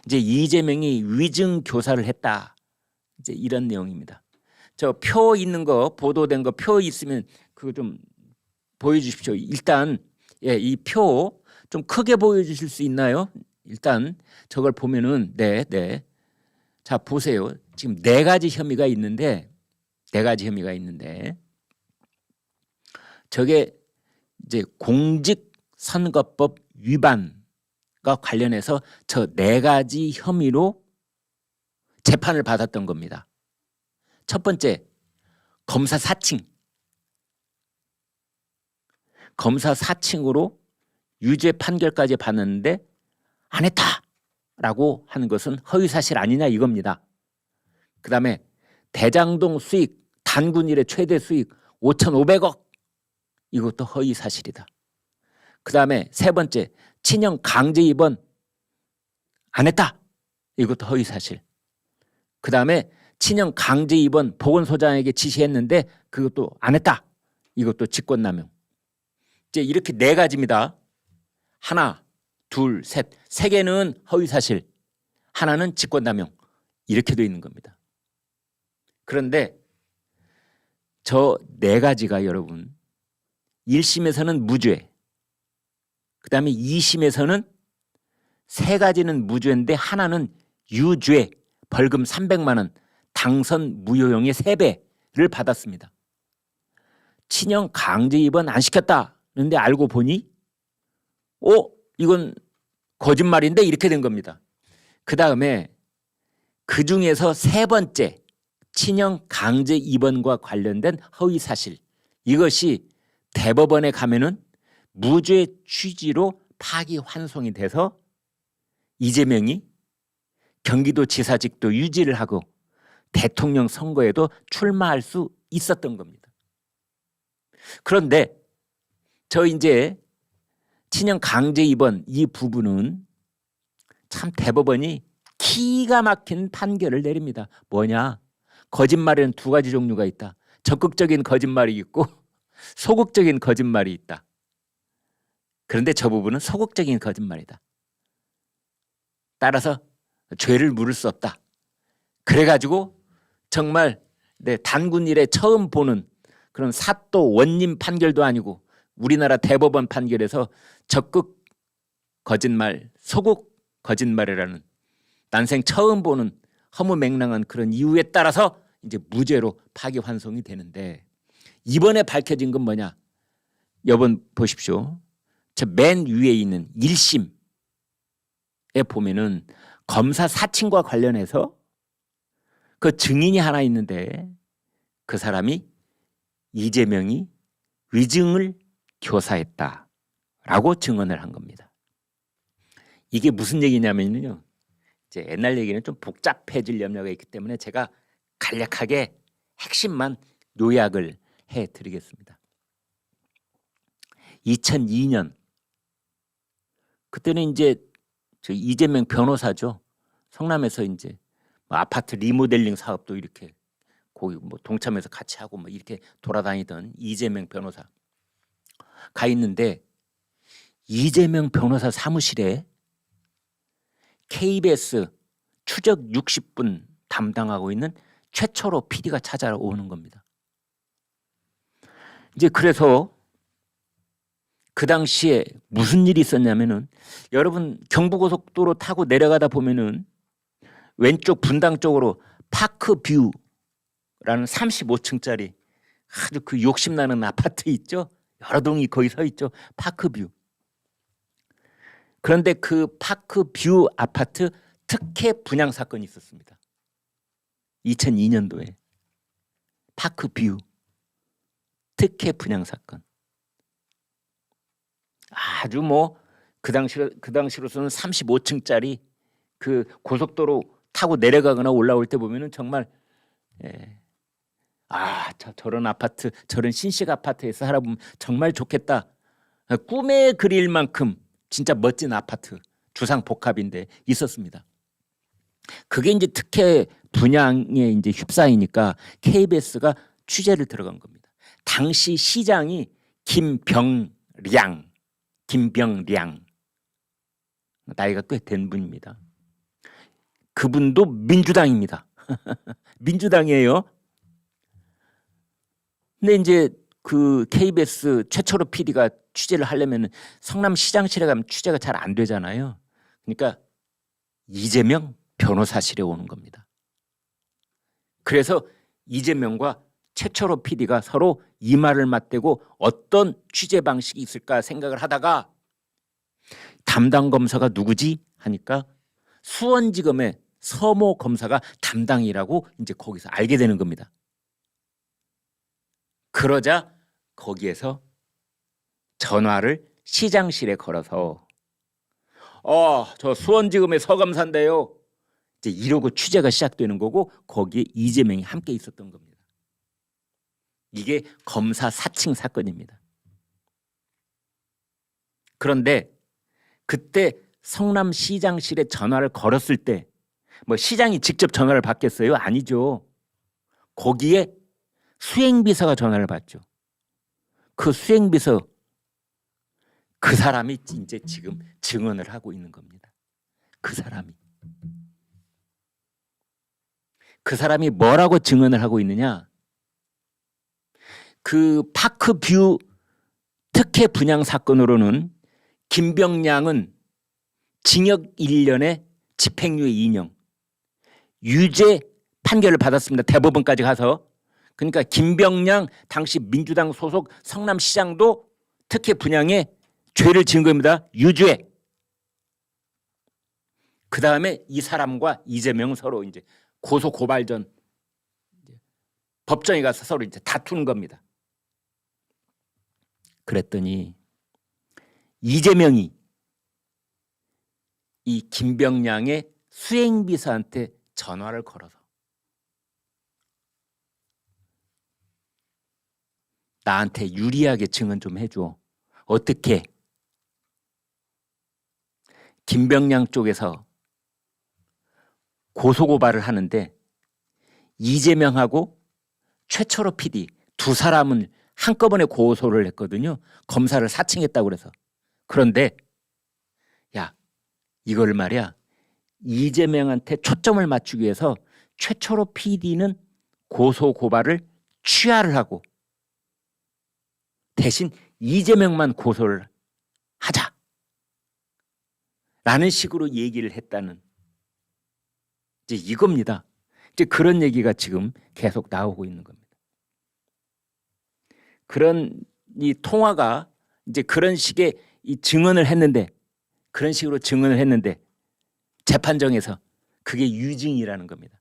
이제 이재명이 위증 교사를 했다. 이제 이런 내용입니다. 저 표 있는 거 보도된 거 표 있으면 그거 좀 보여주십시오. 일단 이 표 좀 크게 보여주실 수 있나요? 일단 저걸 보면은 네. 자 보세요. 지금 네 가지 혐의가 있는데 저게 이제 공직선거법 위반과 관련해서 저 네 가지 혐의로 재판을 받았던 겁니다. 첫 번째, 검사 사칭으로 유죄 판결까지 받았는데 안 했다라고 하는 것은 허위사실 아니냐 이겁니다. 그다음에 대장동 수익, 단군 일의 최대 수익 5,500억 이것도 허위사실이다. 그다음에 세 번째, 친형 강제 입원 안 했다 이것도 허위사실. 그다음에 친형 강제 입원 보건소장에게 지시했는데 그것도 안 했다 이것도 직권남용. 이제 이렇게 네 가지입니다. 하나, 둘, 셋. 세 개는 허위사실, 하나는 직권남용 이렇게 되어 있는 겁니다. 그런데 저 네 가지가 여러분 1심에서는 무죄, 그 다음에 2심에서는 세 가지는 무죄인데 하나는 유죄, 벌금 300만 원, 당선 무효형의 3배를 받았습니다. 친형 강제 입원 안 시켰다는데 알고 보니 이건 거짓말인데 이렇게 된 겁니다. 그 다음에 그 중에서 세 번째 친형 강제 입원과 관련된 허위사실, 이것이 대법원에 가면은 무죄 취지로 파기환송이 돼서 이재명이 경기도지사직도 유지를 하고 대통령 선거에도 출마할 수 있었던 겁니다. 그런데 저 이제 친형 강제 입원 이 부분은 참 대법원이 기가 막힌 판결을 내립니다. 뭐냐? 거짓말에는 두 가지 종류가 있다. 적극적인 거짓말이 있고 소극적인 거짓말이 있다. 그런데 저 부분은 소극적인 거짓말이다. 따라서 죄를 물을 수 없다. 그래가지고 정말 단군 일에 처음 보는 그런 사또 원님 판결도 아니고 우리나라 대법원 판결에서 적극 거짓말, 소극 거짓말이라는 난생 처음 보는 허무맹랑한 그런 이유에 따라서 이제 무죄로 파기환송이 되는데, 이번에 밝혀진 건 뭐냐? 여러분 보십시오. 저 맨 위에 있는 1심에 보면은 검사 사칭과 관련해서 그 증인이 하나 있는데 그 사람이 이재명이 위증을 교사했다라고 증언을 한 겁니다. 이게 무슨 얘기냐면요, 이제 옛날 얘기는 좀 복잡해질 염려가 있기 때문에 제가 간략하게 핵심만 요약을 해드리겠습니다. 2002년 그때는 이제 저 이재명 변호사죠. 성남에서 이제 뭐 아파트 리모델링 사업도 이렇게 거기 뭐 동참해서 같이 하고 뭐 이렇게 돌아다니던 이재명 변호사 가 있는데, 이재명 변호사 사무실에 KBS 추적 60분 담당하고 있는 최철호 PD가 찾아오는 겁니다. 이제 그래서 그 당시에 무슨 일이 있었냐면은, 여러분 경부고속도로 타고 내려가다 보면은 왼쪽 분당 쪽으로 파크뷰라는 35층짜리 아주 그 욕심나는 아파트 있죠. 여러 동이 거기 서 있죠. 파크뷰. 그런데 그 파크뷰 아파트 특혜 분양 사건이 있었습니다. 2002년도에 파크뷰 특혜 분양 사건. 아주 뭐 그 당시로서는 35층짜리 그 고속도로 타고 내려가거나 올라올 때 보면은 정말 저런 아파트, 저런 신식 아파트에서 살아보면 정말 좋겠다. 꿈에 그릴 만큼 진짜 멋진 아파트 주상복합인데 있었습니다. 그게 이제 특혜 분양에 이제 휩싸이니까 KBS가 취재를 들어간 겁니다. 당시 시장이 김병량 나이가 꽤 된 분입니다. 그분도 민주당입니다. 민주당이에요. 근데 이제 그 KBS 최철호 PD가 취재를 하려면 성남시장실에 가면 취재가 잘 안 되잖아요. 그러니까 이재명 변호사실에 오는 겁니다. 그래서 이재명과 최철호 PD가 서로 이마를 맞대고 어떤 취재 방식이 있을까 생각을 하다가 담당 검사가 누구지 하니까 수원지검의 서모 검사가 담당이라고 이제 거기서 알게 되는 겁니다. 그러자 거기에서 전화를 시장실에 걸어서 저 수원지검의 서검사인데요. 이제 이러고 취재가 시작되는 거고 거기에 이재명이 함께 있었던 겁니다. 이게 검사 사칭 사건입니다. 그런데 그때 성남시장실에 전화를 걸었을 때 뭐 시장이 직접 전화를 받겠어요? 아니죠. 거기에 수행비서가 전화를 받죠. 그 수행비서 그 사람이 이제 지금 증언을 하고 있는 겁니다. 그 사람이 뭐라고 증언을 하고 있느냐? 그 파크뷰 특혜 분양 사건으로는 김병량은 징역 1년에 집행유예 2년 유죄 판결을 받았습니다. 대법원까지 가서. 그러니까 김병량 당시 민주당 소속 성남시장도 특혜 분양에 죄를 지은 겁니다. 유죄. 그 다음에 이 사람과 이재명 서로 이제 고소 고발전 법정에 가서 서로 이제 다투는 겁니다. 그랬더니 이재명이 이 김병량의 수행비서한테 전화를 걸어서 나한테 유리하게 증언 좀 해줘. 어떻게? 김병량 쪽에서 고소고발을 하는데 이재명하고 최철호 PD 두 사람은 한꺼번에 고소를 했거든요. 검사를 사칭했다고 그래서. 그런데 야, 이걸 말이야. 이재명한테 초점을 맞추기 위해서 최철호 PD는 고소고발을 취하를 하고 대신 이재명만 고소를 하자 라는 식으로 얘기를 했다는 이제 이겁니다. 이제 그런 얘기가 지금 계속 나오고 있는 겁니다. 그런 이 통화가 이제 그런 식의 이 증언을 했는데 그런 식으로 증언을 했는데 재판정에서 그게 위증이라는 겁니다.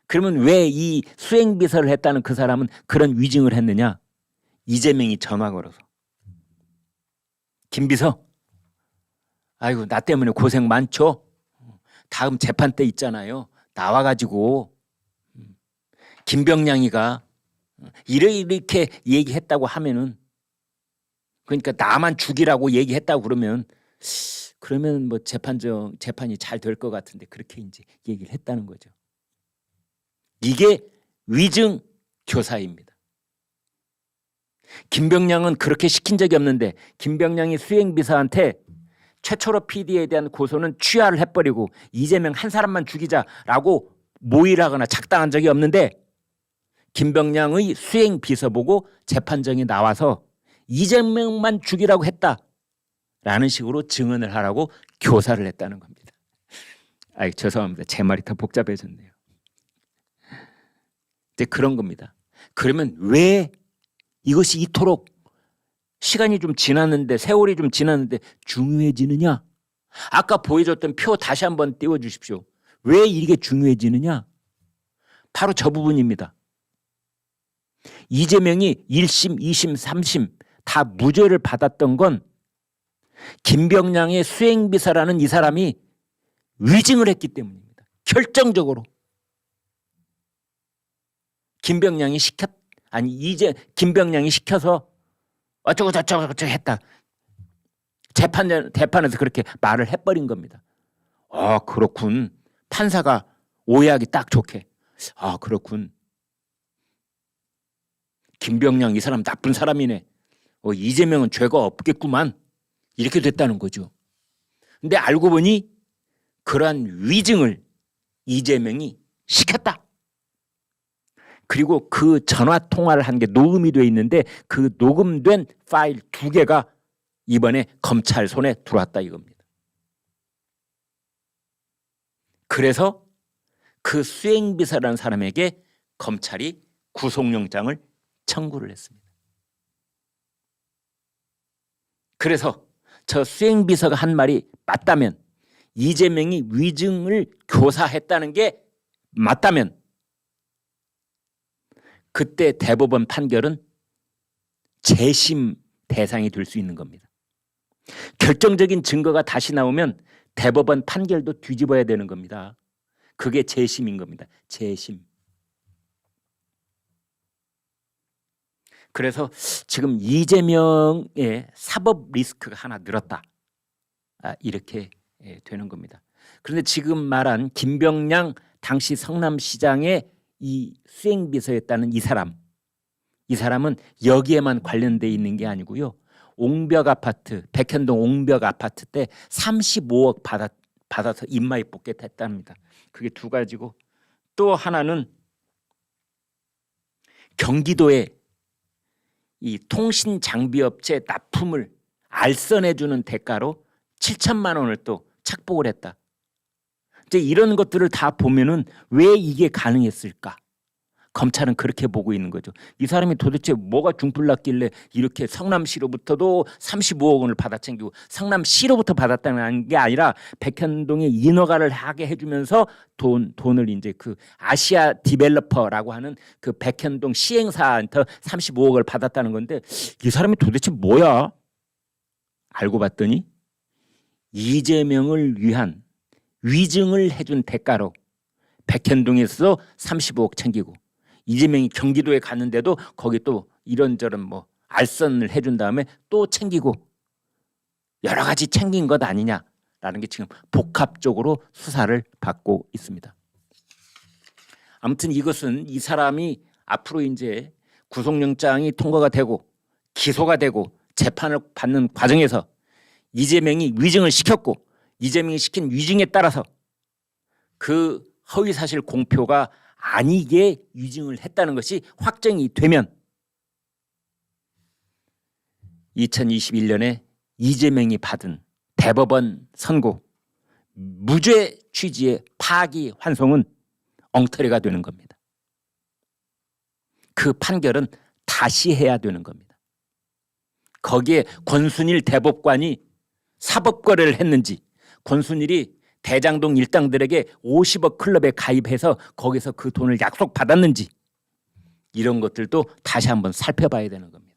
그러면 왜 이 수행비서를 했다는 그 사람은 그런 위증을 했느냐? 이재명이 전화 걸어서 김 비서 아이고 나 때문에 고생 많죠? 다음 재판 때 있잖아요. 나와가지고 김병량이가 이렇게 얘기했다고 하면은 그러니까 나만 죽이라고 얘기했다고 그러면 뭐 재판이 잘 될 것 같은데 그렇게 이제 얘기를 했다는 거죠. 이게 위증 교사입니다. 김병량은 그렇게 시킨 적이 없는데 김병량이 수행비서한테 최철호 PD에 대한 고소는 취하를 해버리고 이재명 한 사람만 죽이자라고 모의하거나 작당한 적이 없는데 김병량의 수행비서 보고 재판정에 나와서 이재명만 죽이라고 했다라는 식으로 증언을 하라고 교사를 했다는 겁니다. 아이 죄송합니다. 제 말이 더 복잡해졌네요. 이제 그런 겁니다. 그러면 왜 이것이 이토록 시간이 좀 지났는데 세월이 좀 지났는데 중요해지느냐? 아까 보여줬던 표 다시 한번 띄워주십시오. 왜 이게 중요해지느냐? 바로 저 부분입니다. 이재명이 1심, 2심, 3심 다 무죄를 받았던 건 김병량의 수행비서라는 이 사람이 위증을 했기 때문입니다. 결정적으로. 김병량이 시켜서 어쩌고 저쩌고 했다. 재판에서 그렇게 말을 해버린 겁니다. 그렇군. 판사가 오해하기 딱 좋게. 그렇군. 김병량 이 사람 나쁜 사람이네. 이재명은 죄가 없겠구만. 이렇게 됐다는 거죠. 근데 알고 보니 그러한 위증을 이재명이 시켰다. 그리고 그 전화 통화를 한 게 녹음이 돼 있는데 그 녹음된 파일 2개가 이번에 검찰 손에 들어왔다 이겁니다. 그래서 그 수행비서라는 사람에게 검찰이 구속영장을 청구를 했습니다. 그래서 저 수행비서가 한 말이 맞다면, 이재명이 위증을 교사했다는 게 맞다면 그때 대법원 판결은 재심 대상이 될 수 있는 겁니다. 결정적인 증거가 다시 나오면 대법원 판결도 뒤집어야 되는 겁니다. 그게 재심인 겁니다. 재심. 그래서 지금 이재명의 사법 리스크가 하나 늘었다. 이렇게 되는 겁니다. 그런데 지금 말한 김병량 당시 성남시장의 이 수행비서였다는 이 사람은 여기에만 관련돼 있는 게 아니고요. 옹벽 아파트, 백현동 옹벽 아파트 때 35억 받아서 입마이 뽑겠다합니다. 그게 두 가지고, 또 하나는 경기도에 이 통신 장비 업체 납품을 알선해 주는 대가로 7천만 원을 또 착복을 했다. 이제 이런 것들을 다 보면은 왜 이게 가능했을까? 검찰은 그렇게 보고 있는 거죠. 이 사람이 도대체 뭐가 중풀났길래 이렇게 성남시로부터도 35억 원을 받아 챙기고, 성남시로부터 받았다는 게 아니라 백현동에 인허가를 하게 해주면서 돈을 이제 그 아시아 디벨로퍼라고 하는 그 백현동 시행사한테 35억을 받았다는 건데, 이 사람이 도대체 뭐야? 알고 봤더니 이재명을 위한 위증을 해준 대가로 백현동에서 35억 챙기고, 이재명이 경기도에 갔는데도 거기 또 이런저런 뭐 알선을 해준 다음에 또 챙기고, 여러 가지 챙긴 것 아니냐라는 게 지금 복합적으로 수사를 받고 있습니다. 아무튼 이것은 이 사람이 앞으로 이제 구속영장이 통과가 되고 기소가 되고 재판을 받는 과정에서 이재명이 위증을 시켰고, 이재명이 시킨 위증에 따라서 그 허위사실 공표가 아니게 위증을 했다는 것이 확정이 되면 2021년에 이재명이 받은 대법원 선고 무죄 취지의 파기환송은 엉터리가 되는 겁니다. 그 판결은 다시 해야 되는 겁니다. 거기에 권순일 대법관이 사법거래를 했는지, 권순일이 대장동 일당들에게 50억 클럽에 가입해서 거기서 그 돈을 약속받았는지, 이런 것들도 다시 한번 살펴봐야 되는 겁니다.